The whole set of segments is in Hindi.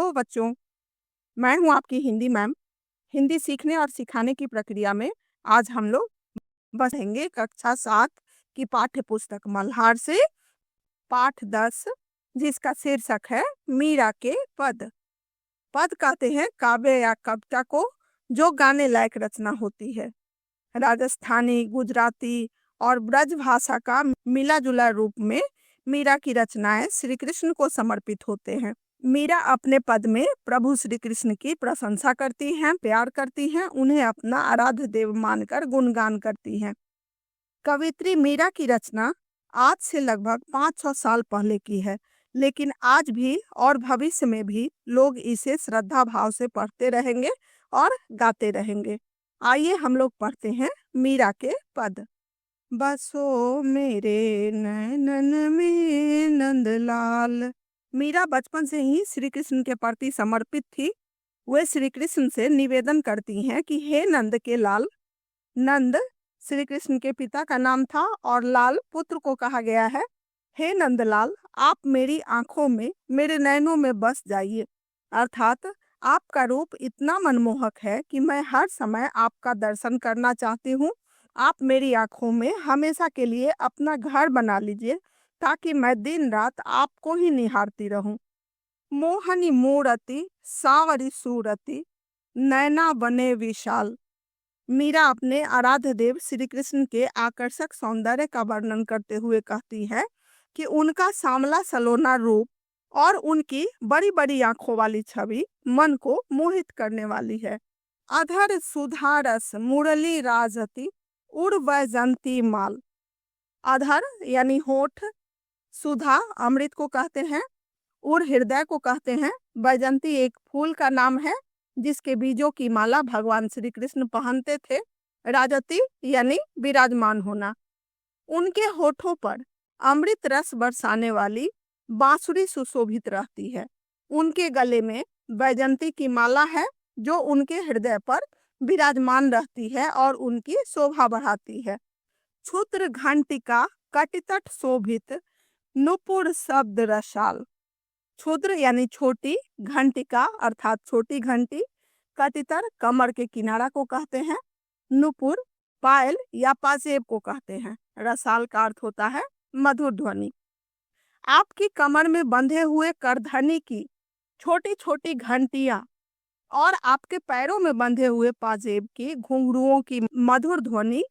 हेलो बच्चों, मैं हूँ आपकी हिंदी मैम। हिंदी सीखने और सिखाने की प्रक्रिया में आज हम लोग बसेंगे कक्षा 7 की पाठ्य पुस्तक मल्हार से पाठ 10, जिसका शीर्षक है मीरा के पद। पद कहते हैं काव्य या कविता को जो गाने लायक रचना होती है। राजस्थानी, गुजराती और ब्रज भाषा का मिला जुला रूप में मीरा की रचनाएं श्री कृष्ण को समर्पित होते हैं। मीरा अपने पद में प्रभु श्री कृष्ण की प्रशंसा करती हैं, प्यार करती हैं, उन्हें अपना आराध्य देव मानकर गुणगान करती हैं। कवित्री मीरा की रचना आज से लगभग 500 साल पहले की है, लेकिन आज भी और भविष्य में भी लोग इसे श्रद्धा भाव से पढ़ते रहेंगे और गाते रहेंगे। आइए हम लोग पढ़ते हैं मीरा के पद। बसो मेरे नैनन में नंदलाल। मीरा बचपन से ही श्री कृष्ण के प्रति समर्पित थी। वे श्री कृष्ण से निवेदन करती हैं कि हे नंद के लाल। नंद श्री कृष्ण के पिता का नाम था और लाल पुत्र को कहा गया है। हे नंदलाल, आप मेरी आंखों में, मेरे नैनों में बस जाइए। अर्थात आपका रूप इतना मनमोहक है कि मैं हर समय आपका दर्शन करना चाहती हूँ। आप मेरी आंखों में हमेशा के लिए अपना घर बना लीजिए, ताकि मैं दिन रात आपको ही निहारती रहूं। मोहनी मूरति सावरी सूरति, नैना बने विशाल। मीरा अपने आराध्य देव श्री कृष्ण के आकर्षक सौंदर्य का वर्णन करते हुए कहती है कि उनका सांवला सलोना रूप और उनकी बड़ी बड़ी आंखों वाली छवि मन को मोहित करने वाली है। अधर सुधारस मुरली राजती, उड़ वैजंती माल। अधर यानी होठ, सुधा अमृत को कहते हैं, उड़ हृदय को कहते हैं। वैजंती एक फूल का नाम है जिसके बीजों की माला भगवान श्री कृष्ण पहनते थे। राजती यानी विराजमान होना। उनके होठों पर अमृत रस बरसाने वाली बांसुरी सुशोभित रहती है। उनके गले में वैजंती की माला है जो उनके हृदय पर विराजमान रहती है और उनकी शोभा बढ़ाती है। क्षुद्र घंटिका कटितट शोभित, नुपुर शब्द रसाल। क्षुद्र यानी छोटी, घंटिका अर्थात छोटी घंटी, कटितर कमर के किनारा को कहते हैं, नुपुर पायल या पाजेब को कहते हैं, रसाल का अर्थ होता है मधुर ध्वनि। आपकी कमर में बंधे हुए करधनी की छोटी छोटी घंटियां और आपके पैरों में बंधे हुए पाजेब की घुंघरुओं की मधुर ध्वनि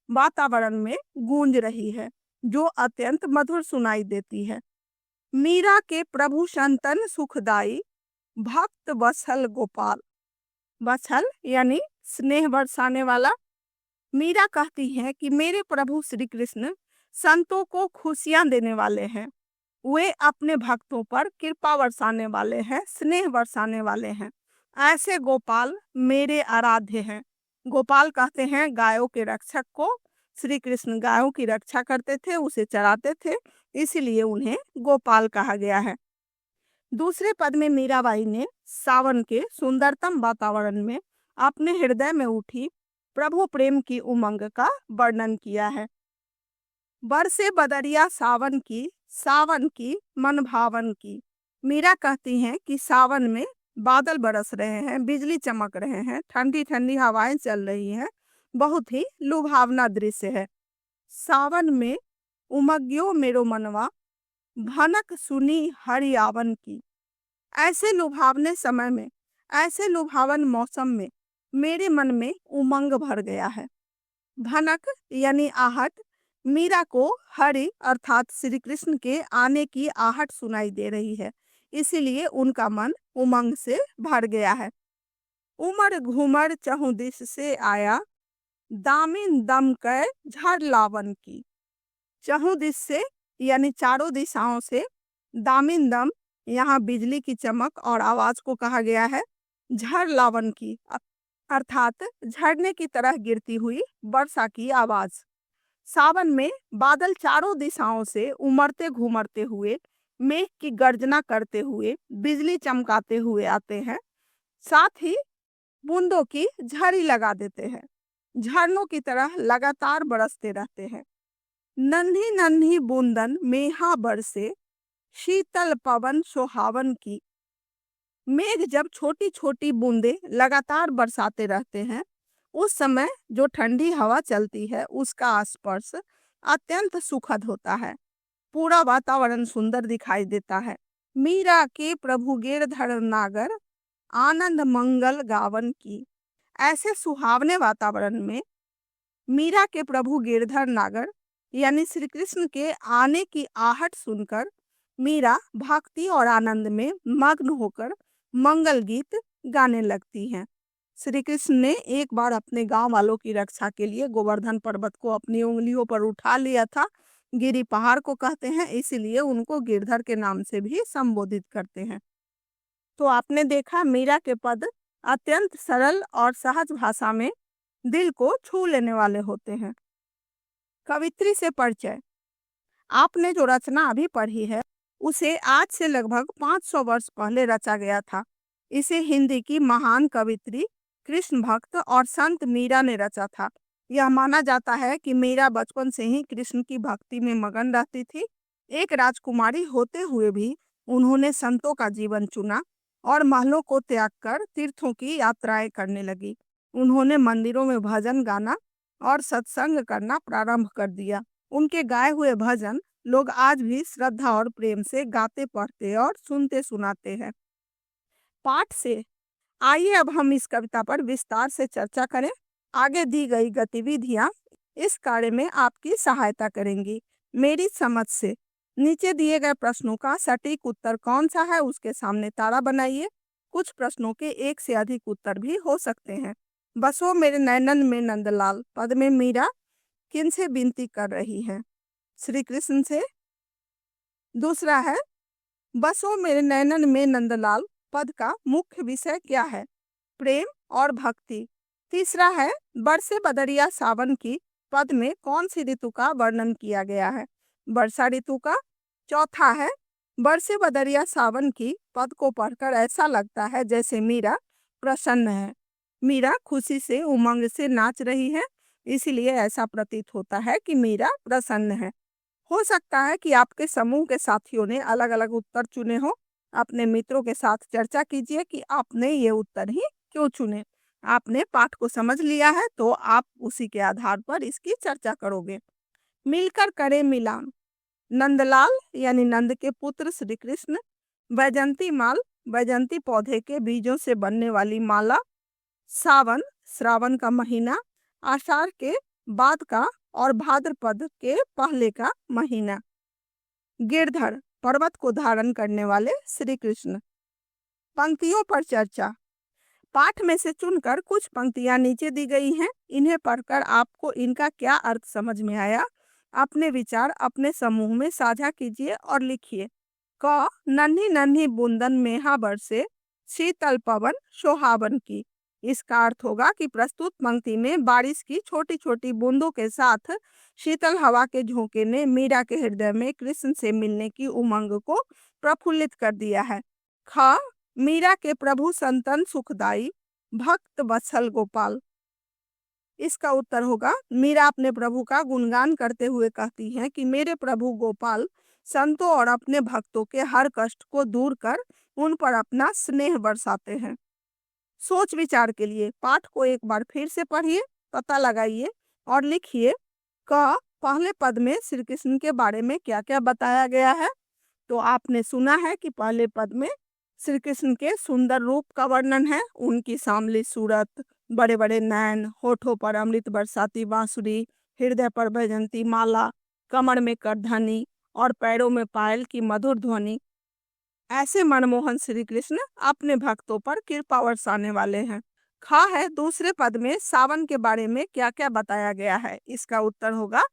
वातावरण में गूंज रही है, जो अत्यंत मधुर सुनाई देती है। मीरा के प्रभु संतन सुखदाई, भक्त वत्सल गोपाल। वत्सल यानी स्नेह बरसाने वाला। मीरा कहती है कि मेरे प्रभु श्री कृष्ण संतों को खुशियां देने वाले हैं। वे अपने भक्तों पर कृपा बरसाने वाले हैं, स्नेह बरसाने वाले हैं। ऐसे गोपाल मेरे आराध्य हैं। गोपाल कहते हैं गायों के रक्षक को। श्री कृष्ण गायों की रक्षा करते थे, उसे चराते थे, इसीलिए उन्हें गोपाल कहा गया है। दूसरे पद में मीराबाई ने सावन के सुंदरतम वातावरण में अपने हृदय में उठी प्रभु प्रेम की उमंग का वर्णन किया है। बरसे बदरिया सावन की मन भावन की। मीरा कहती हैं कि सावन में बादल बरस रहे हैं, बिजली चमक रहे हैं, ठंडी ठंडी हवाएं चल रही हैं, बहुत ही लुभावना दृश्य है। सावन में उमग्यो मेरो मनवा, भनक सुनी हरियावन की। ऐसे लुभावने समय में, ऐसे लुभावन मौसम में मेरे मन में उमंग भर गया है। भनक यानी आहट। मीरा को हरि अर्थात श्री कृष्ण के आने की आहट सुनाई दे रही है, इसीलिए उनका मन उमंग से भर गया है। उमर घूमर चहु दिश से आया, दामिन दम कै झड़ लावन की। चहु दिश से यानी चारों दिशाओं से, दामिन दम यहाँ बिजली की चमक और आवाज को कहा गया है। झड़ लावन की अर्थात झरने की तरह गिरती हुई वर्षा की आवाज। सावन में बादल चारों दिशाओं से उमड़ते घूमरते हुए, मेघ की गर्जना करते हुए, बिजली चमकाते हुए आते हैं। साथ ही बूंदों की झड़ी लगा देते हैं, झरनों की तरह लगातार बरसते रहते हैं। नन्ही नन्ही बूंदन मेहा बरसे, शीतल पवन सुहावन की। मेघ जब छोटी छोटी बूंदें लगातार बरसाते रहते हैं, उस समय जो ठंडी हवा चलती है उसका स्पर्श अत्यंत सुखद होता है। पूरा वातावरण सुंदर दिखाई देता है। मीरा के प्रभु गिरधर नागर आनंद मंगल गावन की। ऐसे सुहावने वातावरण में मीरा के प्रभु गिरधर नागर यानी श्री कृष्ण के आने की आहट सुनकर मीरा भक्ति और आनंद में मग्न होकर मंगल गीत गाने लगती हैं। श्री कृष्ण ने एक बार अपने गांव वालों की रक्षा के लिए गोवर्धन पर्वत को अपनी उंगलियों पर उठा लिया था। गिरी पहाड़ को कहते हैं, इसीलिए उनको गिरधर के नाम से भी संबोधित करते हैं। तो आपने देखा मीरा के पद अत्यंत सरल और सहज भाषा में दिल को छू लेने वाले होते हैं। कवित्री से परिचय। आपने जो रचना अभी पढ़ी है उसे आज से लगभग 500 वर्ष पहले रचा गया था। इसे हिंदी की महान कवित्री कृष्ण भक्त और संत मीरा ने रचा था। यह माना जाता है कि मीरा बचपन से ही कृष्ण की भक्ति में मगन रहती थी। एक राजकुमारी होते हुए भी उन्होंने संतों का जीवन चुना और महलों को त्याग कर तीर्थों की यात्राएं करने लगी। उन्होंने मंदिरों में भजन गाना और सत्संग करना प्रारंभ कर दिया। उनके गाए हुए भजन लोग आज भी श्रद्धा और प्रेम से गाते, पढ़ते और सुनते सुनाते हैं। पाठ से आइए अब हम इस कविता पर विस्तार से चर्चा करें। आगे दी गई गतिविधियां इस कार्य में आपकी सहायता करेंगी। मेरी समझ से नीचे दिए गए प्रश्नों का सटीक उत्तर कौन सा है उसके सामने तारा बनाइए। कुछ प्रश्नों के एक से अधिक उत्तर भी हो सकते हैं। बसो मेरे नैनन में नंदलाल पद में मीरा किनसे विनती कर रही है? श्री कृष्ण से। दूसरा है बसो मेरे नैनन में नंदलाल पद का मुख्य विषय क्या है? प्रेम और भक्ति। तीसरा है बरसे बदरिया सावन की पद में कौन सी ऋतु का वर्णन किया गया है? वर्षा ऋतु का। चौथा है बरसे बदरिया सावन की पद को पढ़कर ऐसा लगता है जैसे मीरा प्रसन्न है। मीरा खुशी से उमंग से नाच रही है, इसीलिए ऐसा प्रतीत होता है कि मीरा प्रसन्न है। हो सकता है कि आपके समूह के साथियों ने अलग अलग उत्तर चुने हो। अपने मित्रों के साथ चर्चा कीजिए कि आपने ये उत्तर ही क्यों चुने। आपने पाठ को समझ लिया है तो आप उसी के आधार पर इसकी चर्चा करोगे। मिलकर करें मिलान। नंदलाल यानी नंद के पुत्र श्री कृष्ण, वैजंती माल वैजंती पौधे के बीजों से बनने वाली माला, सावन श्रावण का महीना, आषाढ़ के बाद का और भाद्रपद के पहले का महीना, गिरधर पर्वत को धारण करने वाले श्री कृष्ण। पंक्तियों पर चर्चा। पाठ में से चुनकर कुछ पंक्तियां नीचे दी गई हैं। इन्हें पढ़कर आपको इनका क्या अर्थ समझ में आया, अपने विचार अपने समूह में साझा कीजिए और लिखिए। क नन्ही नन्ही बूंदन मेहा बरसे शीतल पवन सोहावन की। इसका अर्थ होगा कि प्रस्तुत पंक्ति में बारिश की छोटी छोटी बूंदों के साथ शीतल हवा के झोंके ने मीरा के हृदय में कृष्ण से मिलने की उमंग को प्रफुल्लित कर दिया है। ख मीरा के प्रभु संतन सुखदाई भक्त वत्सल गोपाल। इसका उत्तर होगा मीरा अपने प्रभु का गुणगान करते हुए कहती हैं कि मेरे प्रभु गोपाल संतों और अपने भक्तों के हर कष्ट को दूर कर उन पर अपना स्नेह बरसाते हैं। सोच विचार के लिए पाठ को एक बार फिर से पढ़िए, पता लगाइए और लिखिए। क पहले पद में श्री कृष्ण के बारे में क्या क्या बताया गया है? तो आपने सुना है कि पहले पद में श्री कृष्ण के सुंदर रूप का वर्णन है। उनकी सांवली सूरत, बड़े बड़े नैन, होठों पर अमृत बरसाती बांसुरी, हृदय पर वैजंती माला, कमर में करधनी और पैरों में पायल की मधुर ध्वनि। ऐसे मनमोहन श्री कृष्ण अपने भक्तों पर कृपा बरसाने वाले हैं। खा है दूसरे पद में सावन के बारे में क्या क्या बताया गया है? इसका उत्तर होगा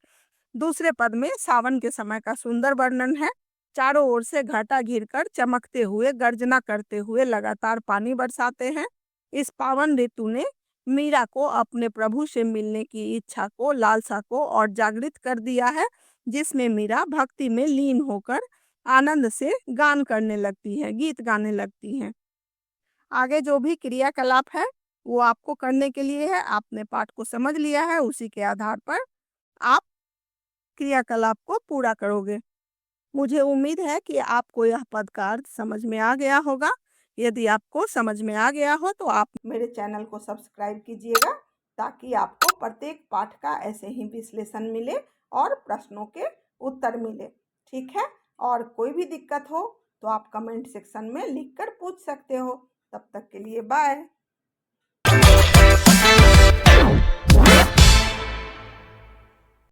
दूसरे पद में सावन के समय का सुंदर वर्णन है। चारों ओर से घाटा घिरकर चमकते हुए गर्जना करते हुए लगातार पानी बरसाते हैं। इस पावन ऋतु ने मीरा को अपने प्रभु से मिलने की इच्छा को, लालसा को और जागृत कर दिया है, जिसमें मीरा भक्ति में लीन होकर आनंद से गान करने लगती है, गीत गाने लगती हैं। आगे जो भी क्रियाकलाप है वो आपको करने के लिए है। आपने पाठ को समझ लिया है, उसी के आधार पर आप क्रियाकलाप को पूरा करोगे। मुझे उम्मीद है कि आपको यह पद का अर्थ समझ में आ गया होगा। यदि आपको समझ में आ गया हो तो आप मेरे चैनल को सब्सक्राइब कीजिएगा, ताकि आपको प्रत्येक पाठ का ऐसे ही विश्लेषण मिले और प्रश्नों के उत्तर मिले। ठीक है, और कोई भी दिक्कत हो तो आप कमेंट सेक्शन में लिखकर पूछ सकते हो। तब तक के लिए बाय।